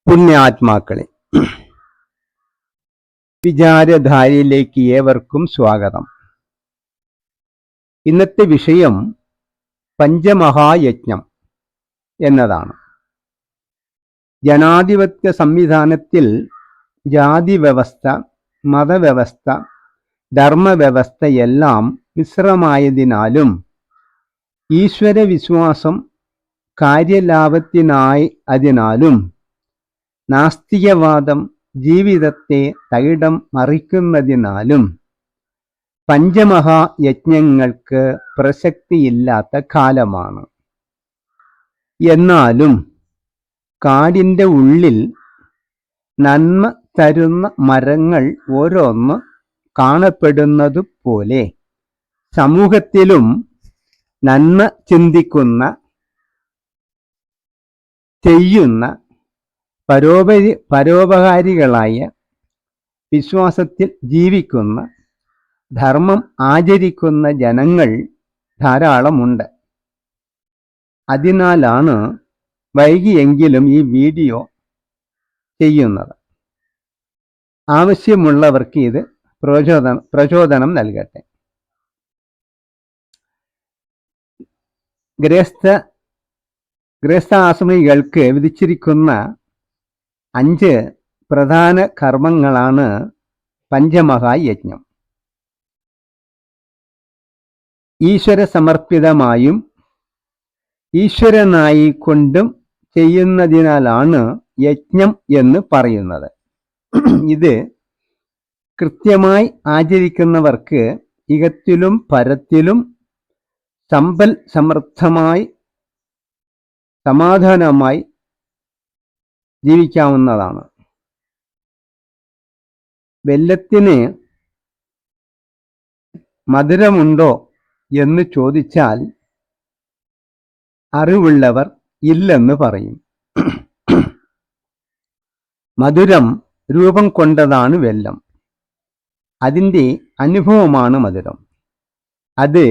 പുണ്യാത്മാക്കളെ, വിചാരധാരയിലേക്ക് ഏവർക്കും സ്വാഗതം. ഇന്നത്തെ വിഷയം പഞ്ചമഹായജ്ഞം എന്നതാണ്. ജനാധിപത്യ സംവിധാനത്തിൽ ജാതി വ്യവസ്ഥ, മതവ്യവസ്ഥ, ധർമ്മവ്യവസ്ഥയെല്ലാം മിശ്രമായതിനാലും ഈശ്വരവിശ്വാസം കാര്യലാഭത്തിനായി അതിനാലും നാസ്തികവാദം ജീവിതത്തെ തകിടം മറിക്കുന്നതിനാലും പഞ്ചമഹായജ്ഞങ്ങൾക്ക് പ്രസക്തിയില്ലാത്ത കാലമാണ്. എന്നാലും കാടിൻ്റെ ഉള്ളിൽ നന്മ തരുന്ന മരങ്ങൾ ഓരോന്ന് കാണപ്പെടുന്നതുപോലെ സമൂഹത്തിലും നന്മ ചിന്തിക്കുന്ന, ചെയ്യുന്ന, പരോപകാരികളായ, വിശ്വാസത്തിൽ ജീവിക്കുന്ന, ധർമ്മം ആചരിക്കുന്ന ജനങ്ങൾ ധാരാളമുണ്ട്. അതിനാലാണ് വൈകിയെങ്കിലും ഈ വീഡിയോ ചെയ്യുന്നത്. ആവശ്യമുള്ളവർക്ക് ഇത് പ്രചോദനം നൽകട്ടെ. ഗൃഹസ്ഥാശ്രമികൾക്ക് വിധിച്ചിരിക്കുന്ന 5 പ്രധാന കർമ്മങ്ങളാണ് പഞ്ചമഹായജ്ഞം. ഈശ്വര സമർപ്പിതമായും ഈശ്വരനായി കൊണ്ടും ചെയ്യുന്നതിനാലാണ് യജ്ഞം എന്ന് പറയുന്നത്. ഇത് കൃത്യമായി ആചരിക്കുന്നവർക്ക് ഇഹത്തിലും പരത്തിലും സമ്പൽ സമൃദ്ധമായി സമാധാനമായി ജീവിക്കാവുന്നതാണ്. വെല്ലത്തിന് മധുരമുണ്ടോ എന്ന് ചോദിച്ചാൽ അറിവുള്ളവർ ഇല്ലെന്ന് പറയും. മധുരം രൂപം കൊണ്ടതാണ് വെല്ലം. അതിൻ്റെ അനുഭവമാണ് മധുരം. അത്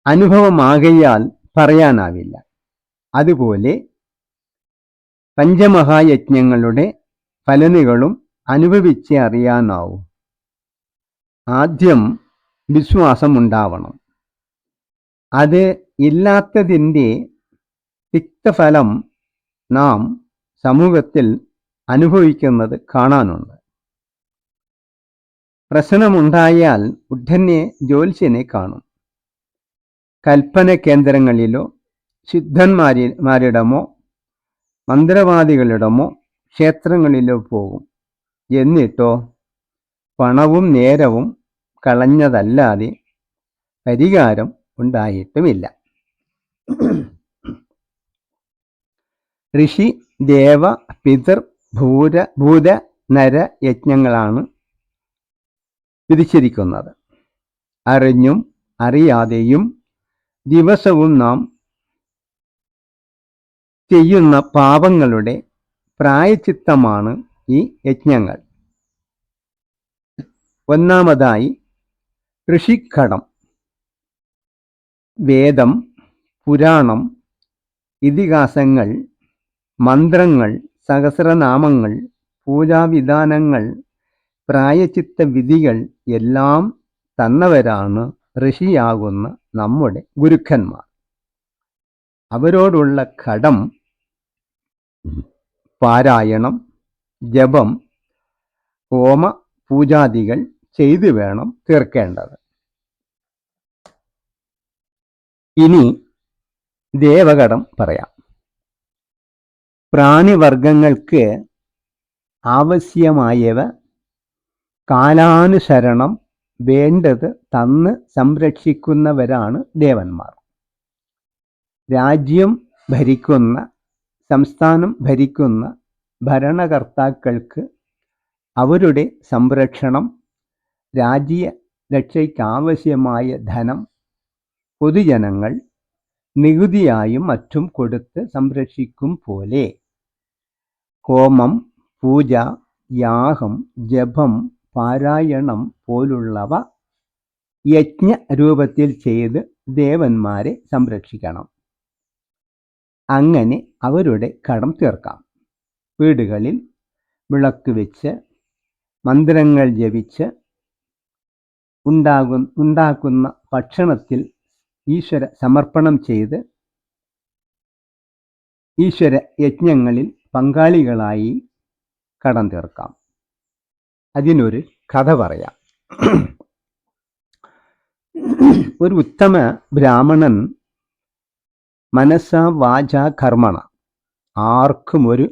അനുഭവമാകയാൽ പറയാനാവില്ല. അതുപോലെ പഞ്ചമഹായജ്ഞങ്ങളുടെ ഫലനുകളും അനുഭവിച്ചേ അറിയാനാവൂ. ആദ്യം വിശ്വാസമുണ്ടാവണം. അത് ഇല്ലാത്തതിൻ്റെ തിക്തഫലം നാം സമൂഹത്തിൽ അനുഭവിക്കുന്നത് കാണാനുണ്ട്. പ്രശ്നമുണ്ടായാൽ ഉടനെ ജ്യോത്സ്യനെ കാണും. കൽപ്പന കേന്ദ്രങ്ങളിലോ സിദ്ധന്മാരിടമോ മന്ത്രവാദികളിടമോ ക്ഷേത്രങ്ങളിലോ പോകും. എന്നിട്ടോ പണവും നേരവും കളഞ്ഞതല്ലാതെ പരിഹാരം ഉണ്ടായിട്ടുമില്ല. ഋഷി, ദേവ, പിതൃ, ഭൂത, നര യജ്ഞങ്ങളാണ് വിധിച്ചിരിക്കുന്നത്. അറിഞ്ഞും അറിയാതെയും ദിവസവും നാം ചെയ്യുന്ന പാപങ്ങളുടെ പ്രായശ്ചിത്തമാണ് ഈ യജ്ഞങ്ങൾ. ഒന്നാമതായി ഋഷിഘടം. വേദം, പുരാണം, ഇതിഹാസങ്ങൾ, മന്ത്രങ്ങൾ, സഹസ്രനാമങ്ങൾ, പൂജാവിധാനങ്ങൾ, പ്രായശ്ചിത്ത വിധികൾ എല്ലാം തന്നവരാണ് ഋഷിയാകുന്ന നമ്മുടെ ഗുരുക്കന്മാർ. അവരോടുള്ള കടം പാരായണം, ജപം, ഹോമ പൂജാദികൾ ചെയ്തു വേണം തീർക്കേണ്ടത്. ഇനി ദേവകടം പറയാം. പ്രാണിവർഗങ്ങൾക്ക് ആവശ്യമായവ കാലാനുസരണം വേണ്ടത് തന്ന് സംരക്ഷിക്കുന്നവരാണ് ദേവന്മാർ. രാജ്യം ഭരിക്കുന്ന, സംസ്ഥാനം ഭരിക്കുന്ന ഭരണകർത്താക്കൾക്ക് അവരുടെ സംരക്ഷണം, രാജ്യരക്ഷയ്ക്കാവശ്യമായ ധനം പൊതുജനങ്ങൾ നികുതിയായും മറ്റും കൊടുത്ത് സംരക്ഷിക്കും പോലെ ഹോമം, പൂജ, യാഗം, ജപം, പാരായണം പോലുള്ളവ യജ്ഞ രൂപത്തിൽ ചെയ്ത് ദേവന്മാരെ സംരക്ഷിക്കണം. അങ്ങനെ അവരുടെ കടം തീർക്കാം. വീടുകളിൽ വിളക്ക് വെച്ച് മന്ത്രങ്ങൾ ജപിച്ച് ഉണ്ടാക്കുന്ന ഭക്ഷണത്തിൽ ഈശ്വര സമർപ്പണം ചെയ്ത് ഈശ്വര യജ്ഞങ്ങളിൽ പങ്കാളികളായി കടം തീർക്കാം. അതിനൊരു കഥ പറയാം. ഒരു ഉത്തമ ബ്രാഹ്മണൻ മനസ്സ വാച കർമ്മണ ആർക്കും ഒരു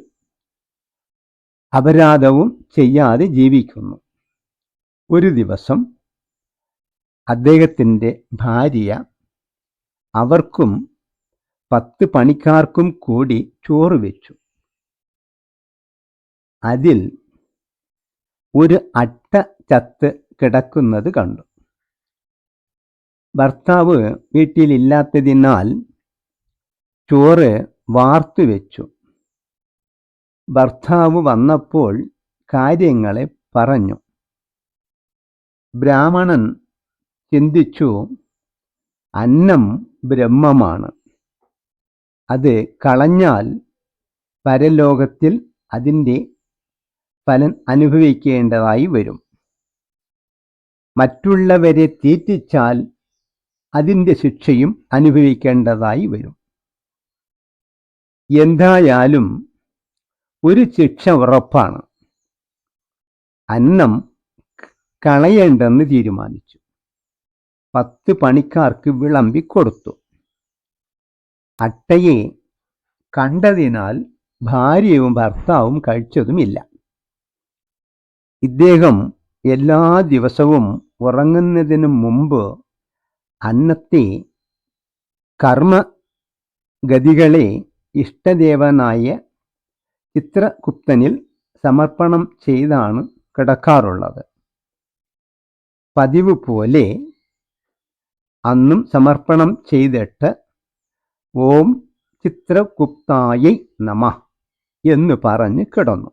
അപരാധവും ചെയ്യാതെ ജീവിക്കുന്നു. ഒരു ദിവസം അദ്ദേഹത്തിൻ്റെ ഭാര്യ അവർക്കും 10 പണിക്കാർക്കും കൂടി ചോറ് വെച്ചു. അതിൽ ഒരു അട്ട ചത്ത് കിടക്കുന്നത് കണ്ടു. ഭർത്താവ് വീട്ടിലില്ലാത്തതിനാൽ ചോറ് വാർത്തു വെച്ചു. ഭർത്താവ് വന്നപ്പോൾ കാര്യങ്ങളെ പറഞ്ഞു. ബ്രാഹ്മണൻ ചിന്തിച്ചു, അന്നം ബ്രഹ്മമാണ്. അത് കളഞ്ഞാൽ പരലോകത്തിൽ അതിൻ്റെ ഫലം അനുഭവിക്കേണ്ടതായി വരും. മറ്റുള്ളവരെ തീറ്റിച്ചാൽ അതിൻ്റെ ശിക്ഷയും അനുഭവിക്കേണ്ടതായി വരും. എന്തായാലും ഒരു ശിക്ഷ ഉറപ്പാണ്. അന്നം കളയേണ്ടെന്ന് തീരുമാനിച്ചു. 10 പണിക്കാർക്ക് വിളമ്പിക്കൊടുത്തു. അട്ടയെ കണ്ടതിനാൽ ഭാര്യയും ഭർത്താവും കഴിച്ചതുമില്ല. ഇദ്ദേഹം എല്ലാ ദിവസവും ഉറങ്ങുന്നതിന് മുമ്പ് അന്നത്തെ കർമ്മഗതികളെ ഇഷ്ടദേവനായ ചിത്രഗുപ്തനിൽ സമർപ്പണം ചെയ്താണ് കിടക്കാറുള്ളത്. പതിവ് പോലെ അന്നും സമർപ്പണം ചെയ്തിട്ട് ഓം ചിത്രഗുപ്തായൈ നമഃ എന്ന് പറഞ്ഞ് കിടന്നു.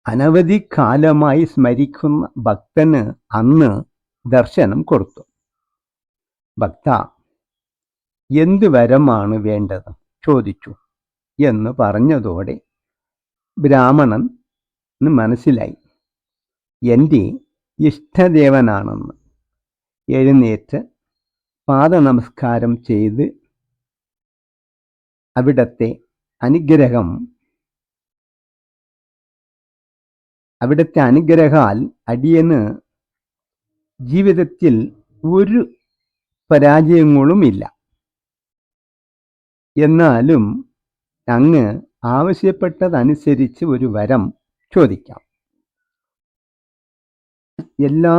അനവധി കാലമായി സ്മരിക്കുന്ന ഭക്തന് അന്ന് ദർശനം കൊടുത്തു. ഭക്ത, എന്ത് വരമാണ് വേണ്ടത് ചോദിച്ചു എന്ന് പറഞ്ഞതോടെ ബ്രാഹ്മണന് മനസ്സിലായി എൻ്റെ ഇഷ്ടദേവനാണെന്ന്. എഴുന്നേറ്റ് പാദനമസ്കാരം ചെയ്ത് അവിടുത്തെ അനുഗ്രഹാൽ അടിയന് ജീവിതത്തിൽ ഒരു പരാജയങ്ങളുമില്ല. എന്നാലും അങ്ങ് ആവശ്യപ്പെട്ടതനുസരിച്ച് ഒരു വരം ചോദിക്കാം. എല്ലാ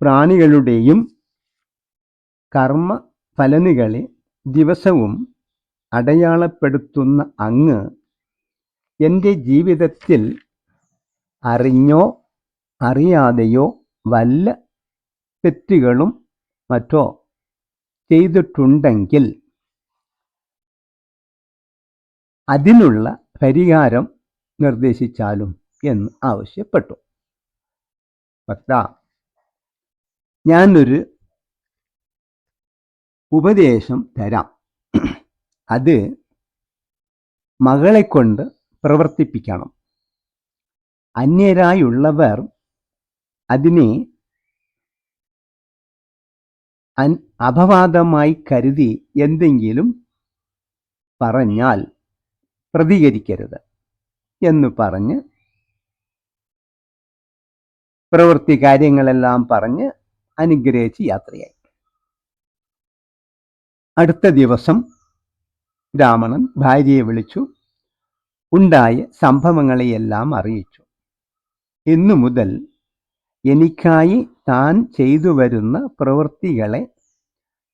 പ്രാണികളുടെയും കർമ്മ ഫലനുകളെ ദിവസവും അടയാളപ്പെടുത്തുന്ന അങ്ങ് എൻ്റെ ജീവിതത്തിൽ അറിഞ്ഞോ അറിയാതെയോ വല്ല തെറ്റുകളും മറ്റോ ചെയ്തിട്ടുണ്ടെങ്കിൽ അതിനുള്ള പരിഹാരം നിർദ്ദേശിച്ചാലും എന്ന് ആവശ്യപ്പെട്ടു. ഭക്ത, ഞാനൊരു ഉപദേശം തരാം. അത് മകളെ കൊണ്ട് പ്രവർത്തിപ്പിക്കണം. അന്യരായുള്ളവർ അതിനെ അപവാദമായി കരുതി എന്തെങ്കിലും പറഞ്ഞാൽ പ്രതികരിക്കരുത് എന്ന് പറഞ്ഞ് പ്രവൃത്തി കാര്യങ്ങളെല്ലാം പറഞ്ഞ് അനുഗ്രഹിച്ച് യാത്രയായി. അടുത്ത ദിവസം ബ്രാഹ്മണൻ ഭാര്യയെ വിളിച്ചു ഉണ്ടായ സംഭവങ്ങളെയെല്ലാം അറിയിച്ചു. ഇന്നു മുതൽ എനിക്കായി താൻ ചെയ്തു വരുന്ന പ്രവൃത്തികളെ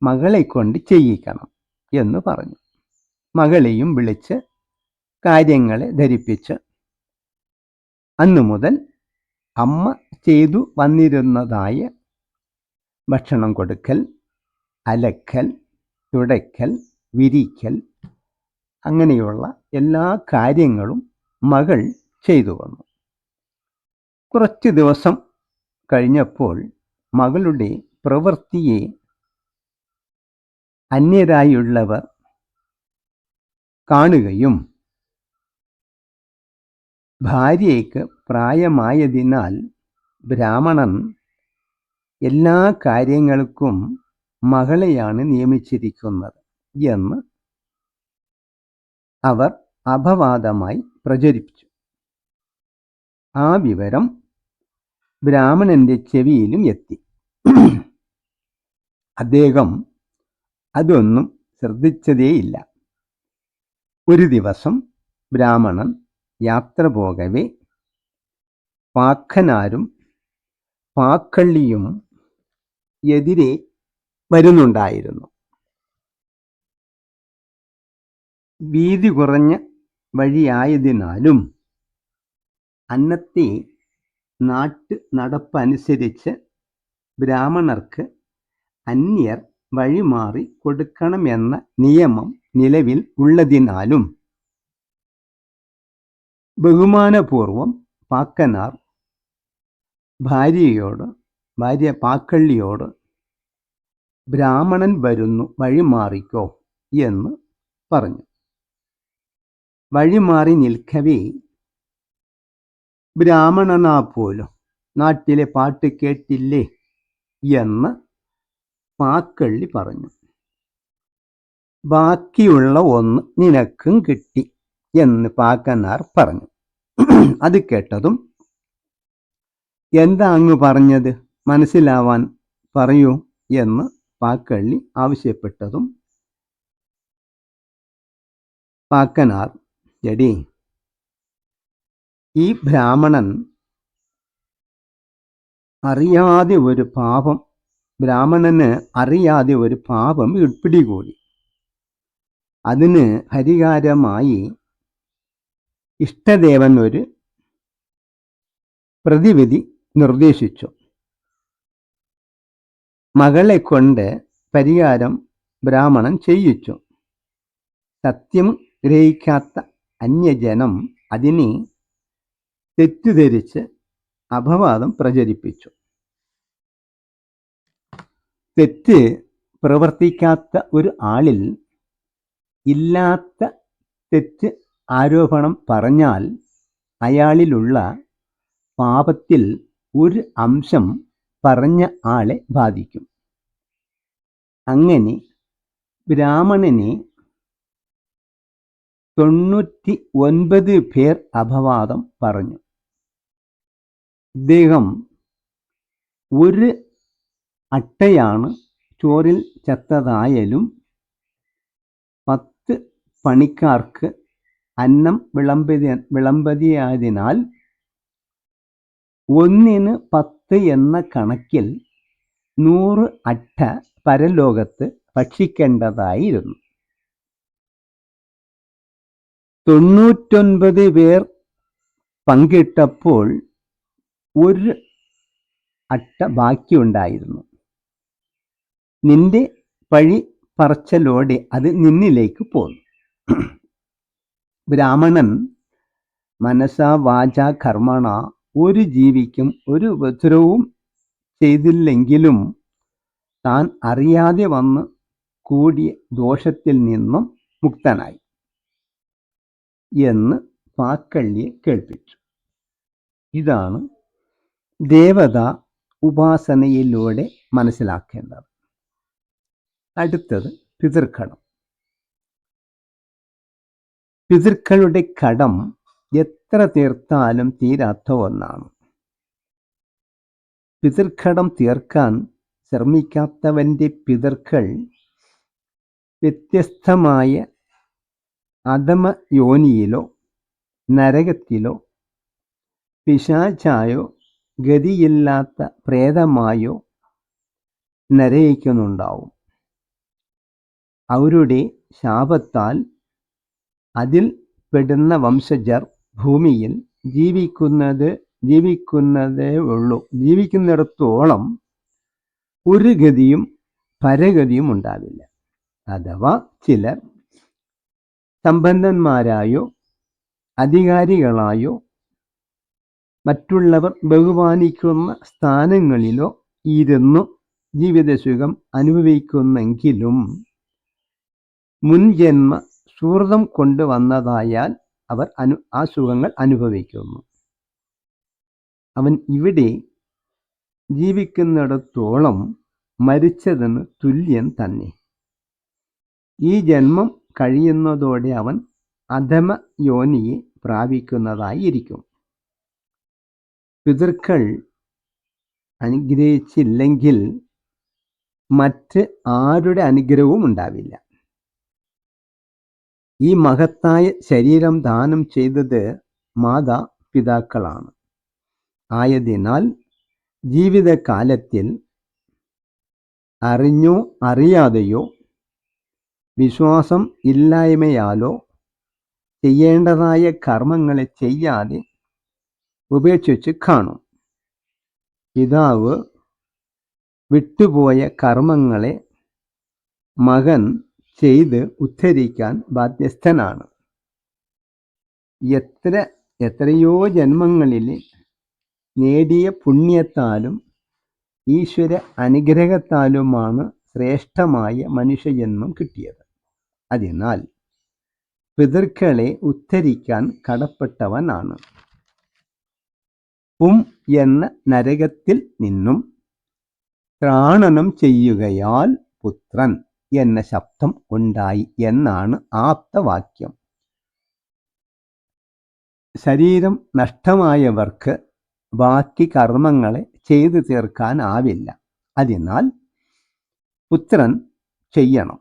മകളെ കൊണ്ട് ചെയ്യിക്കണം എന്ന് പറഞ്ഞു. മകളെയും വിളിച്ച് കാര്യങ്ങളെ ധരിപ്പിച്ച് അന്നു മുതൽ അമ്മ ചെയ്തു വന്നിരുന്നതായ ഭക്ഷണം കൊടുക്കൽ, അലക്കൽ, തുടയ്ക്കൽ, വിരിക്കൽ അങ്ങനെയുള്ള എല്ലാ കാര്യങ്ങളും മകൾ ചെയ്തു വന്നു. കുറച്ച് ദിവസം കഴിഞ്ഞപ്പോൾ മകളുടെ പ്രവൃത്തിയെ അന്യരായുള്ളവർ കാണുകയും ഭാര്യയ്ക്ക് പ്രായമായതിനാൽ ബ്രാഹ്മണൻ എല്ലാ കാര്യങ്ങൾക്കും മകളെയാണ് നിയമിച്ചിരിക്കുന്നത് എന്ന് അവർ അപവാദമായി പ്രചരിപ്പിച്ചു. ആ വിവരം ബ്രാഹ്മണന്റെ ചെവിയിലും എത്തി. അദ്ദേഹം അതൊന്നും ശ്രദ്ധിച്ചതേയില്ല. ഒരു ദിവസം ബ്രാഹ്മണൻ യാത്ര പോകവേ പാക്കനാരും പാക്കള്ളിയും എതിരെ വരുന്നുണ്ടായിരുന്നു. വീതി കുറഞ്ഞ വഴിയായതിനാലും അന്നത്തെ നാട്ടു നടപ്പനുസരിച്ച് ബ്രാഹ്മണർക്ക് അന്യർ വഴിമാറി കൊടുക്കണമെന്ന നിയമം നിലവിൽ ഉള്ളതിനാലും ബഹുമാനപൂർവം പാക്കനാർ ഭാര്യ പാക്കള്ളിയോട് ബ്രാഹ്മണൻ വരുന്നു, വഴിമാറിക്കോ എന്ന് പറഞ്ഞു. വഴിമാറി നിൽക്കവേ ബ്രാഹ്മണനാ പോലും നാട്ടിലെ പാട്ട് കേട്ടില്ലേ എന്ന് പാക്കള്ളി പറഞ്ഞു. ബാക്കിയുള്ള ഒന്ന് നിനക്കും കിട്ടി എന്ന് പാക്കനാർ പറഞ്ഞു. അത് കേട്ടതും എന്താ അങ്ങ് പറഞ്ഞത്, മനസ്സിലാവാൻ പറയൂ എന്ന് പാക്കള്ളി ആവശ്യപ്പെട്ടതും പാക്കനാർ, എടീ, ഈ ബ്രാഹ്മണന് അറിയാതെ ഒരു പാപം പിടികൂടി. അതിന് പരിഹാരമായി ഇഷ്ടദേവൻ ഒരു പ്രതിവിധി നിർദ്ദേശിച്ചു. മകളെ കൊണ്ട് പരിഹാരം ബ്രാഹ്മണൻ ചെയ്യിച്ചു. സത്യം ഗ്രഹിക്കാത്ത അന്യജനം അതിനെ തെറ്റിദ്ധരിച്ച് അപവാദം പ്രചരിപ്പിച്ചു. തെറ്റ് പ്രവർത്തിക്കാത്ത ഒരു ആളിൽ ഇല്ലാത്ത തെറ്റ് ആരോപണം പറഞ്ഞാൽ അയാളിലുള്ള പാപത്തിൽ ഒരു അംശം പറഞ്ഞ ആളെ ബാധിക്കും. അങ്ങനെ ബ്രാഹ്മണനെ 99 പേർ അപവാദം പറഞ്ഞു. ഇദ്ദേഹം ഒരു അട്ടയാണ് ചോറിൽ ചത്തതായാലും 10 പണിക്കാർക്ക് അന്നം വിളമ്പതിയായതിനാൽ 1ന് 10 എന്ന കണക്കിൽ 100 അട്ട പരലോകത്ത് ഭക്ഷിക്കേണ്ടതായിരുന്നു. 99 പേർ പങ്കിട്ടപ്പോൾ ഒരു അട്ട ബാക്കിയുണ്ടായിരുന്നു. നിന്റെ പഴി പറച്ചലോടെ അത് നിന്നിലേക്ക് പോന്നു. ബ്രാഹ്മണൻ മനസാ വാച കർമ്മണ ഒരു ജീവിക്കും ഒരു ഉപദ്രവവും ചെയ്തില്ലെങ്കിലും താൻ അറിയാതെ വന്ന് കൂടിയ ദോഷത്തിൽ നിന്നും മുക്തനായി എന്ന് പാക്കള്ളിയെ കേൾപ്പിച്ചു. ഇതാണ് ദേവത ഉപാസനയിലൂടെ മനസ്സിലാക്കേണ്ടത്. അടുത്തത് പിതൃക്കടം. പിതൃക്കളുടെ കടം എത്ര തീർത്താലും തീരാത്ത ഒന്നാണ്. പിതൃക്കടം തീർക്കാൻ ശ്രമിക്കാത്തവന്റെ പിതൃക്കൾ വ്യത്യസ്തമായ അധമ യോനിയിലോ നരകത്തിലോ പിശാചായോ ഗതിയില്ലാത്ത പ്രേതമായോ നരയിക്കുന്നുണ്ടാവും. അവരുടെ ശാപത്താൽ അതിൽ പെടുന്ന വംശജർ ഭൂമിയിൽ ജീവിക്കുന്നിടത്തോളം ഒരു ഗതിയും പരഗതിയും ഉണ്ടാവില്ല. അഥവാ ചിലർ സമ്പന്നന്മാരായോ അധികാരികളായോ മറ്റുള്ളവർ ബഹുമാനിക്കുന്ന സ്ഥാനങ്ങളിലോ ഇരുന്നു ജീവിതസുഖം അനുഭവിക്കുന്നെങ്കിലും മുൻജന്മ സുഹൃതം കൊണ്ടുവന്നതായാൽ അവർ ആ സുഖങ്ങൾ അനുഭവിക്കുന്നു. അവൻ ഇവിടെ ജീവിക്കുന്നിടത്തോളം മരിച്ചതിന് തുല്യം തന്നെ. ഈ ജന്മം കഴിയുന്നതോടെ അവൻ അധമ യോനിയെ പ്രാപിക്കുന്നതായിരിക്കും. പിതൃക്കൾ അനുഗ്രഹിച്ചില്ലെങ്കിൽ മറ്റ് ആരുടെ അനുഗ്രഹവും ഉണ്ടാവില്ല. ഈ മഹത്തായ ശരീരം ദാനം ചെയ്തത് മാതാപിതാക്കളാണ്. ആയതിനാൽ ജീവിതകാലത്തിൽ അറിഞ്ഞോ അറിയാതെയോ വിശ്വാസം ഇല്ലായ്മയാലോ ചെയ്യേണ്ടതായ കർമ്മങ്ങളെ ചെയ്യാതെ ഉപേക്ഷിച്ച് കാണും. പിതാവ് വിട്ടുപോയ കർമ്മങ്ങളെ മകൻ ചെയ്ത് ഉദ്ധരിക്കാൻ ബാധ്യസ്ഥനാണ്. എത്രയോ ജന്മങ്ങളിൽ നേടിയ പുണ്യത്താലും ഈശ്വര അനുഗ്രഹത്താലുമാണ് ശ്രേഷ്ഠമായ മനുഷ്യജന്മം കിട്ടിയത്. അതിനാൽ പിതൃക്കളെ ഉദ്ധരിക്കാൻ കടപ്പെട്ടവനാണ്. പും എന്ന നരകത്തിൽ നിന്നും ത്രാണനം ചെയ്യുകയാൽ പുത്രൻ എന്ന ശബ്ദം ഉണ്ടായി എന്നാണ് ആപ്തവാക്യം. ശരീരം നഷ്ടമായവർക്ക് ബാക്കി കർമ്മങ്ങളെ ചെയ്തു തീർക്കാനാവില്ല. അതിനാൽ പുത്രൻ ചെയ്യണം.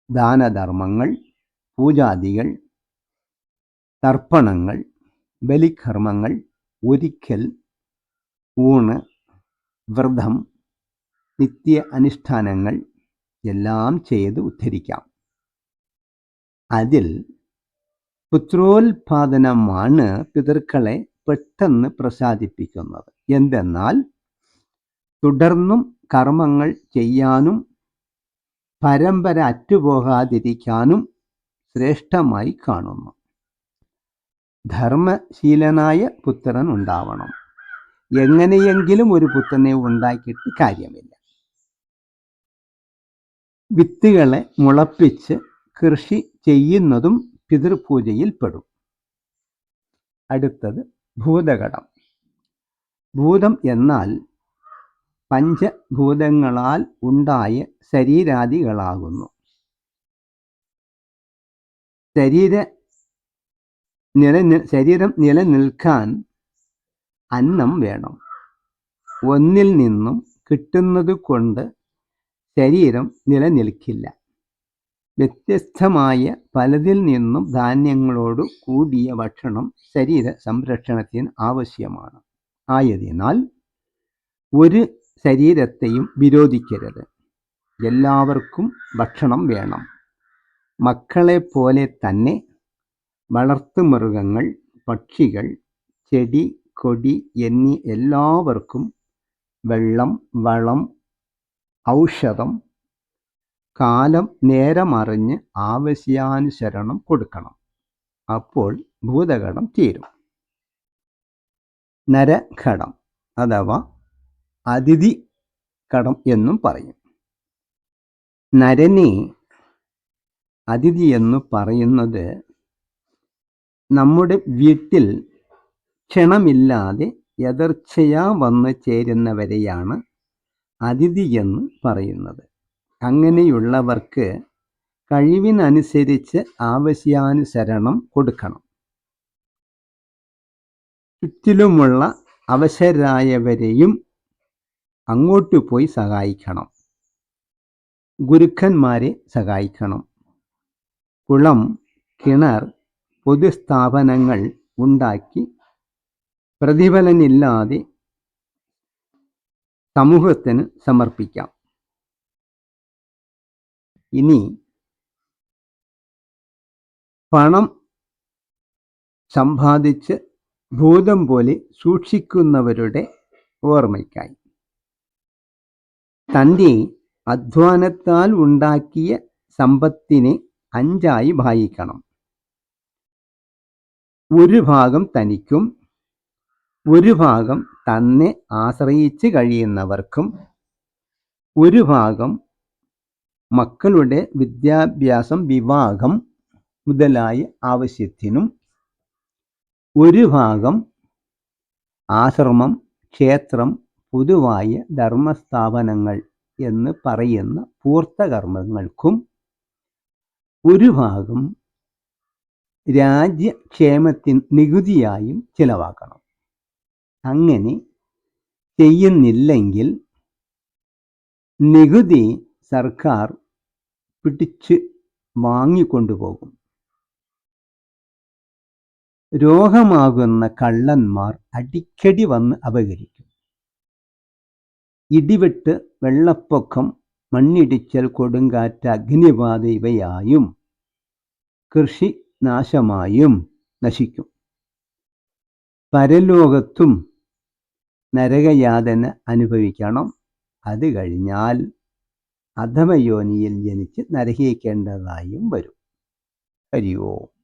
ദാനധർമ്മങ്ങൾ, പൂജാദികൾ, തർപ്പണങ്ങൾ, ബലികർമ്മങ്ങൾ, ഒരിക്കൽ, ഊണ്, വ്രതം, നിത്യ അനുഷ്ഠാനങ്ങൾ എല്ലാം ചെയ്ത് ഉദ്ധരിക്കാം. അതിൽ പുത്രോത്പാദനമാണ് പിതൃക്കളെ പെട്ടെന്ന് പ്രസാദിപ്പിക്കുന്നത്. എന്തെന്നാൽ തുടർന്നും കർമ്മങ്ങൾ ചെയ്യാനും പരമ്പര അറ്റുപോകാതിരിക്കാനും ശ്രേഷ്ഠമായി കാണുന്നു. ധർമ്മശീലനായ പുത്രൻ ഉണ്ടാവണം. എങ്ങനെയെങ്കിലും ഒരു പുത്രനെ ഉണ്ടാക്കിയിട്ട് കാര്യമില്ല. വിത്തുകളെ മുളപ്പിച്ച് കൃഷി ചെയ്യുന്നതും പിതൃപൂജയിൽ പെടും. അടുത്തത് ഭൂതഘടം. ഭൂതം എന്നാൽ പഞ്ചഭൂതങ്ങളാൽ ഉണ്ടായ ശരീരാദികളാകുന്നു. ശരീരം നിലനിൽക്കാൻ അന്നം വേണം. ഒന്നിൽ നിന്നും കിട്ടുന്നത് കൊണ്ട് ശരീരം നിലനിൽക്കില്ല. വ്യത്യസ്തമായ പലതിൽ നിന്നും ധാന്യങ്ങളോട് കൂടിയ ഭക്ഷണം ശരീര സംരക്ഷണത്തിന് ആവശ്യമാണ്. ആയതിനാൽ ഒരു ശരീരത്തെയും വിരോധിക്കരുത്. എല്ലാവർക്കും ഭക്ഷണം വേണം. മക്കളെ പോലെ തന്നെ വളർത്തുമൃഗങ്ങൾ, പക്ഷികൾ, ചെടി, കൊടി എന്നീ എല്ലാവർക്കും വെള്ളം, വളം, ഔഷധം കാലം നേരമറിഞ്ഞ് ആവശ്യാനുസരണം കൊടുക്കണം. അപ്പോൾ ഭൂതഘടം തീരും. നരഘടം അഥവാ അതിഥി ഘടം എന്നും പറയും. നരനെ അതിഥി എന്ന് പറയുന്നത് നമ്മുടെ വീട്ടിൽ ക്ഷണമില്ലാതെ യദർച്ഛയാ വന്ന് ചേരുന്നവരെയാണ് അതിഥി എന്ന് പറയുന്നത്. അങ്ങനെയുള്ളവർക്ക് കഴിവിനനുസരിച്ച് ആവശ്യാനുസരണം കൊടുക്കണം. ചുറ്റിലുമുള്ള അവശരായവരെയും അങ്ങോട്ട് പോയി സഹായിക്കണം. ഗുരുക്കന്മാരെ സഹായിക്കണം. കുളം, കിണർ, പൊതുസ്ഥാപനങ്ങൾ ഉണ്ടാക്കി പ്രതിഫലമില്ലാതെ സമൂഹത്തിന് സമർപ്പിക്കാം. ഇനി പണം സമ്പാദിച്ച് ഭൂതം പോലെ സൂക്ഷിക്കുന്നവരുടെ ഓർമ്മയ്ക്കായി തൻ്റെ അധ്വാനത്താൽ ഉണ്ടാക്കിയ സമ്പത്തിനെ 5 ഭാഗിക്കണം. ഒരു ഭാഗം തനിക്കും, ഒരു ഭാഗം തന്നെ ആശ്രയിച്ച് കഴിയുന്നവർക്കും, ഒരു ഭാഗം മക്കളുടെ വിദ്യാഭ്യാസം, വിവാഹം, മുതലായ ആവശ്യത്തിനും ഒരു ഭാഗം ആശ്രമം, ക്ഷേത്രം, പൊതുവായ ധർമ്മസ്ഥാപനങ്ങൾ എന്ന് പറയുന്ന പൂർത്തകർമ്മങ്ങൾക്കും ഒരു ഭാഗം രാജ്യക്ഷേമത്തിന് നികുതിയായും ചിലവാക്കണം. അങ്ങനെ ചെയ്യുന്നില്ലെങ്കിൽ നികുതി സർക്കാർ പിടിച്ച് വാങ്ങിക്കൊണ്ടുപോകും. രോഗമാകുന്ന കള്ളന്മാർ അടിക്കടി വന്ന് അപഹരിക്കും. ഇടിവെട്ട്, വെള്ളപ്പൊക്കം, മണ്ണിടിച്ചൽ, കൊടുങ്കാറ്റ്, അഗ്നിബാധ ഇവയായും കൃഷി നാശമായും നശിക്കും. പരലോകത്തും നരകയാതന അനുഭവിക്കണം. അത് കഴിഞ്ഞാൽ അധമയോനിയിൽ ജനിച്ച് നരകിക്കേണ്ടതായും വരും. ഹരി ഓം.